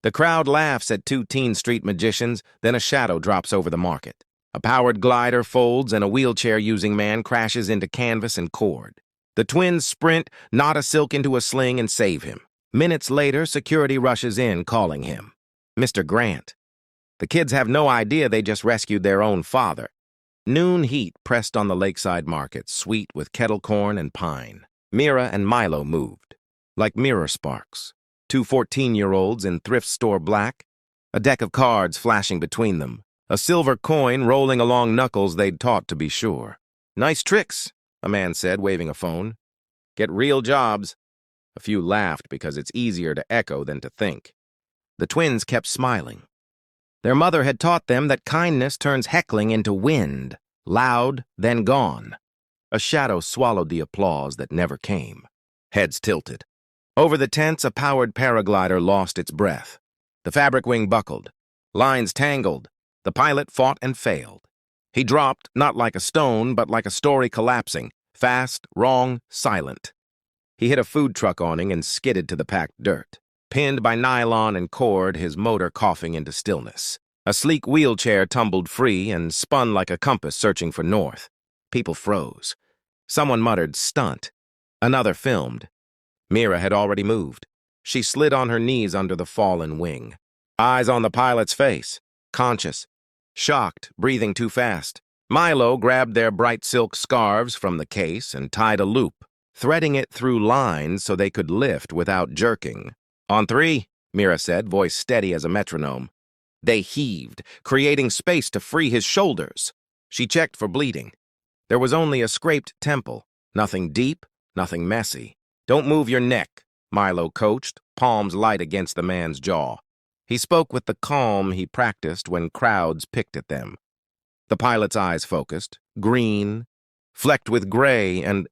The crowd laughs at two teen street magicians, then a shadow drops over the market. A powered glider folds and a wheelchair-using man crashes into canvas and cord. The twins sprint, knot a silk into a sling, and save him. Minutes later, security rushes in, calling him Mr. Grant. The kids have no idea they just rescued their own father. Noon heat pressed on the lakeside market, sweet with kettle corn and pine. Mira and Milo moved, like mirror sparks. Two 14-year-olds in thrift store black, a deck of cards flashing between them, a silver coin rolling along knuckles they'd taught to be sure. "Nice tricks," a man said, waving a phone. "Get real jobs." A few laughed because it's easier to echo than to think. The twins kept smiling. Their mother had taught them that kindness turns heckling into wind, loud, then gone. A shadow swallowed the applause that never came. Heads tilted. Over the tents, a powered paraglider lost its breath. The fabric wing buckled. Lines tangled. The pilot fought and failed. He dropped, not like a stone, but like a story collapsing, fast, wrong, silent. He hit a food truck awning and skidded to the packed dirt. Pinned by nylon and cord, his motor coughing into stillness. A sleek wheelchair tumbled free and spun like a compass searching for north. People froze. Someone muttered, "Stunt." Another filmed. Mira had already moved. She slid on her knees under the fallen wing. Eyes on the pilot's face. Conscious. Shocked, breathing too fast. Milo grabbed their bright silk scarves from the case and tied a loop, threading it through lines so they could lift without jerking. "On three," Mira said, voice steady as a metronome. They heaved, creating space to free his shoulders. She checked for bleeding. There was only a scraped temple. Nothing deep, nothing messy. "Don't move your neck," Milo coached, palms light against the man's jaw. He spoke with the calm he practiced when crowds picked at them. The pilot's eyes focused, green, flecked with gray, and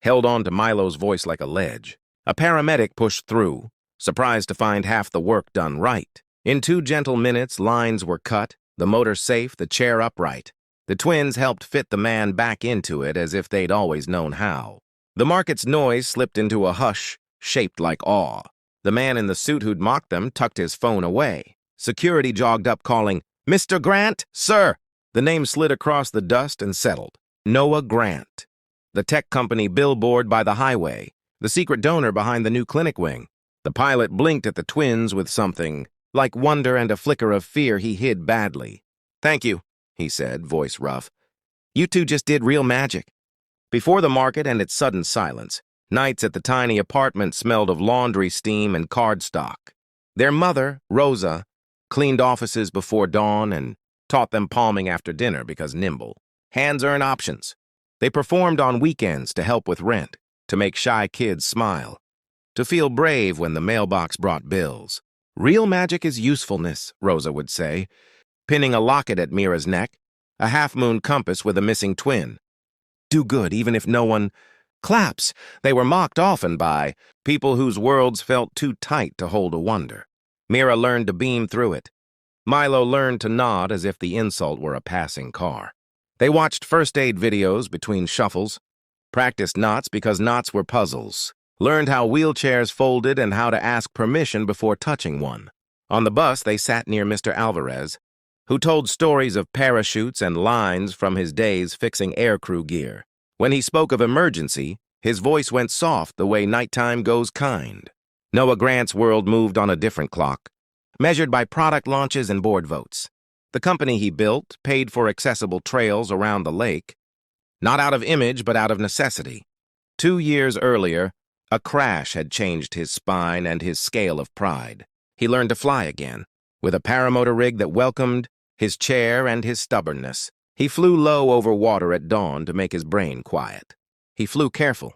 held on to Milo's voice like a ledge. A paramedic pushed through, surprised to find half the work done right. In 2 gentle minutes, lines were cut, the motor safe, the chair upright. The twins helped fit the man back into it as if they'd always known how. The market's noise slipped into a hush, shaped like awe. The man in the suit who'd mocked them tucked his phone away. Security jogged up calling, "Mr. Grant, sir!" The name slid across the dust and settled. Noah Grant. The tech company billboard by the highway. The secret donor behind the new clinic wing. The pilot blinked at the twins with something like wonder and a flicker of fear he hid badly. "Thank you," he said, voice rough. "You two just did real magic." Before the market and its sudden silence, nights at the tiny apartment smelled of laundry steam and cardstock. Their mother, Rosa, cleaned offices before dawn and taught them palming after dinner because nimble. Hands earn options. They performed on weekends to help with rent, to make shy kids smile, to feel brave when the mailbox brought bills. "Real magic is usefulness," Rosa would say, pinning a locket at Mira's neck, a half-moon compass with a missing twin. Do good even if no one claps. They were mocked often by people whose worlds felt too tight to hold a wonder. Mira learned to beam through it. Milo learned to nod as if the insult were a passing car. They watched first aid videos between shuffles, practiced knots because knots were puzzles, learned how wheelchairs folded and how to ask permission before touching one. On the bus, they sat near Mr. Alvarez, who told stories of parachutes and lines from his days fixing aircrew gear. When he spoke of emergency, his voice went soft the way nighttime goes kind. Noah Grant's world moved on a different clock, measured by product launches and board votes. The company he built paid for accessible trails around the lake, not out of image but out of necessity. 2 years earlier, a crash had changed his spine and his scale of pride. He learned to fly again, with a paramotor rig that welcomed his chair and his stubbornness. He flew low over water at dawn to make his brain quiet. He flew careful.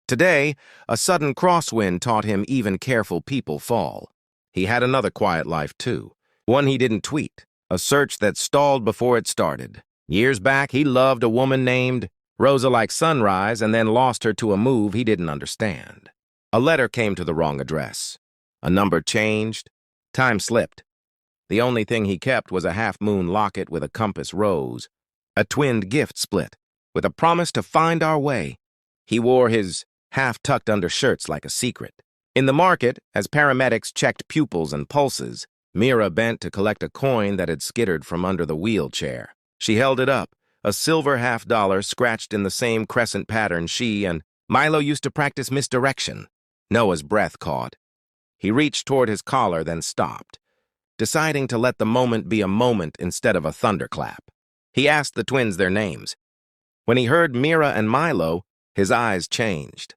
Today, a sudden crosswind taught him even careful people fall. He had another quiet life, too, one he didn't tweet, a search that stalled before it started. Years back, he loved a woman named Rosa like sunrise and then lost her to a move he didn't understand. A letter came to the wrong address. A number changed. Time slipped. The only thing he kept was a half-moon locket with a compass rose, a twinned gift split, with a promise to find our way. He wore his half-tucked undershirts like a secret. In the market, as paramedics checked pupils and pulses, Mira bent to collect a coin that had skittered from under the wheelchair. She held it up, a silver $half scratched in the same crescent pattern she and Milo used to practice misdirection. Noah's breath caught. He reached toward his collar, then stopped, deciding to let the moment be a moment instead of a thunderclap. He asked the twins their names. When he heard Mira and Milo, his eyes changed.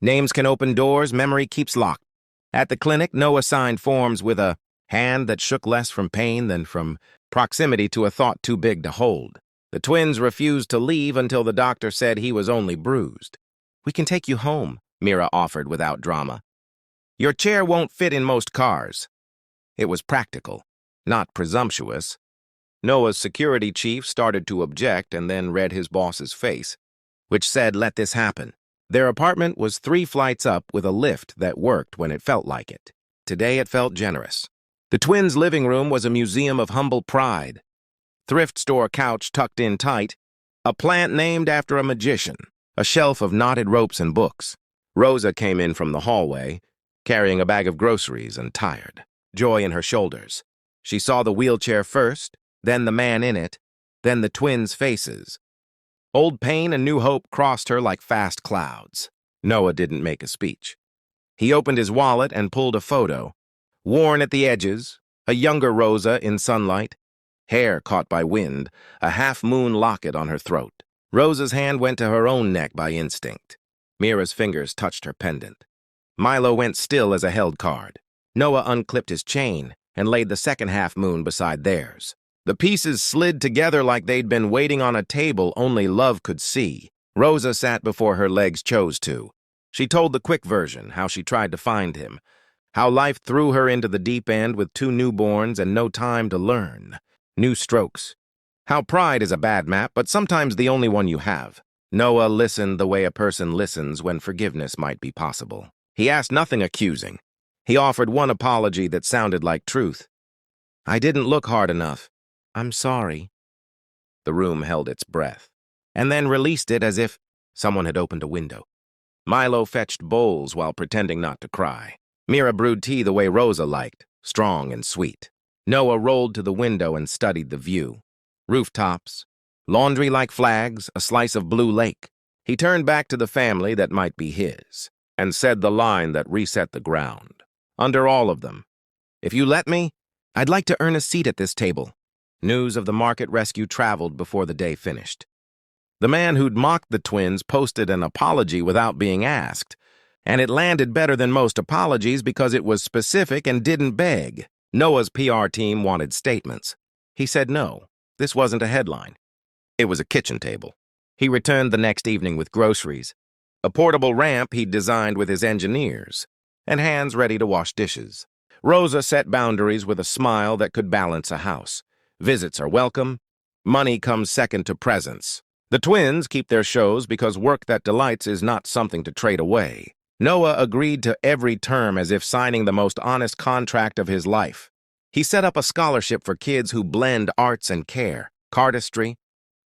Names can open doors, memory keeps locked. At the clinic, Noah signed forms with a hand that shook less from pain than from proximity to a thought too big to hold. The twins refused to leave until the doctor said he was only bruised. "We can take you home," Mira offered without drama. "Your chair won't fit in most cars." It was practical, not presumptuous. Noah's security chief started to object and then read his boss's face, which said, "Let this happen." Their apartment was 3 flights up with a lift that worked when it felt like it. Today it felt generous. The twins' living room was a museum of humble pride. Thrift store couch tucked in tight, a plant named after a magician, a shelf of knotted ropes and books. Rosa came in from the hallway, carrying a bag of groceries and tired, joy in her shoulders. She saw the wheelchair first, then the man in it, then the twins' faces. Old pain and new hope crossed her like fast clouds. Noah didn't make a speech. He opened his wallet and pulled a photo. Worn at the edges, a younger Rosa in sunlight, hair caught by wind, a half-moon locket on her throat. Rosa's hand went to her own neck by instinct. Mira's fingers touched her pendant. Milo went still as a held card. Noah unclipped his chain and laid the second half-moon beside theirs. The pieces slid together like they'd been waiting on a table only love could see. Rosa sat before her legs chose to. She told the quick version, how she tried to find him, how life threw her into the deep end with 2 newborns and no time to learn. New strokes. How pride is a bad map, but sometimes the only one you have. Noah listened the way a person listens when forgiveness might be possible. He asked nothing accusing. He offered one apology that sounded like truth. "I didn't look hard enough. I'm sorry." The room held its breath, and then released it as if someone had opened a window. Milo fetched bowls while pretending not to cry. Mira brewed tea the way Rosa liked, strong and sweet. Noah rolled to the window and studied the view. Rooftops, laundry like flags, a slice of blue lake. He turned back to the family that might be his, and said the line that reset the ground. Under all of them, "If you let me, I'd like to earn a seat at this table." News of the market rescue traveled before the day finished. The man who'd mocked the twins posted an apology without being asked, and it landed better than most apologies because it was specific and didn't beg. Noah's PR team wanted statements. He said no, this wasn't a headline. It was a kitchen table. He returned the next evening with groceries, a portable ramp he'd designed with his engineers, and hands ready to wash dishes. Rosa set boundaries with a smile that could balance a house. Visits are welcome. Money comes second to presents. The twins keep their shows because work that delights is not something to trade away. Noah agreed to every term as if signing the most honest contract of his life. He set up a scholarship for kids who blend arts and care, cardistry,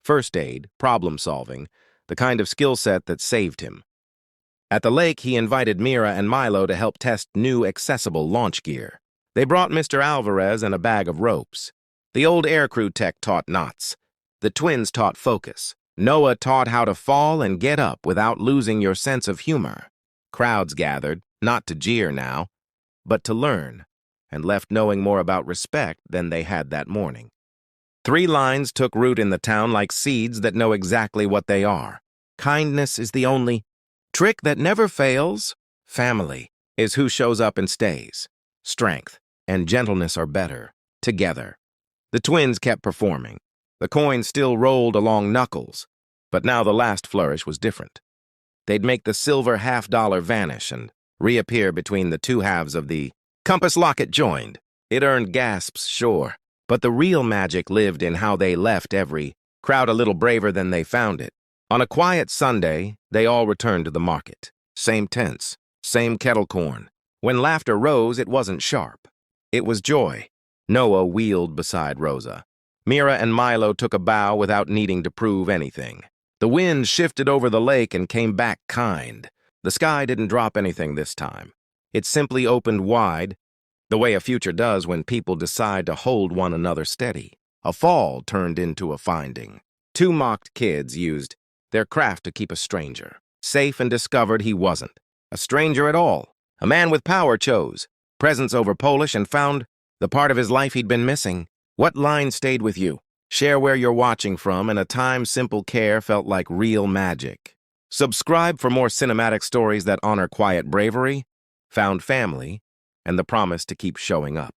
first aid, problem solving, the kind of skill set that saved him. At the lake, he invited Mira and Milo to help test new accessible launch gear. They brought Mr. Alvarez and a bag of ropes. The old aircrew tech taught knots. The twins taught focus. Noah taught how to fall and get up without losing your sense of humor. Crowds gathered, not to jeer now, but to learn, and left knowing more about respect than they had that morning. 3 lines took root in the town like seeds that know exactly what they are. Kindness is the only trick that never fails. Family is who shows up and stays. Strength and gentleness are better together. The twins kept performing. The coin still rolled along knuckles, but now the last flourish was different. They'd make the silver $half vanish and reappear between the 2 halves of the compass locket joined. It earned gasps, sure, but the real magic lived in how they left every crowd a little braver than they found it. On a quiet Sunday, they all returned to the market. Same tents, same kettle corn. When laughter rose, it wasn't sharp. It was joy. Noah wheeled beside Rosa. Mira and Milo took a bow without needing to prove anything. The wind shifted over the lake and came back kind. The sky didn't drop anything this time. It simply opened wide. The way a future does when people decide to hold one another steady. A fall turned into a finding. Two mocked kids used their craft to keep a stranger safe and discovered he wasn't a stranger at all. A man with power chose presence over Polish and found the part of his life he'd been missing. What line stayed with you? Share where you're watching from, and a time simple care felt like real magic. Subscribe for more cinematic stories that honor quiet bravery, found family, and the promise to keep showing up.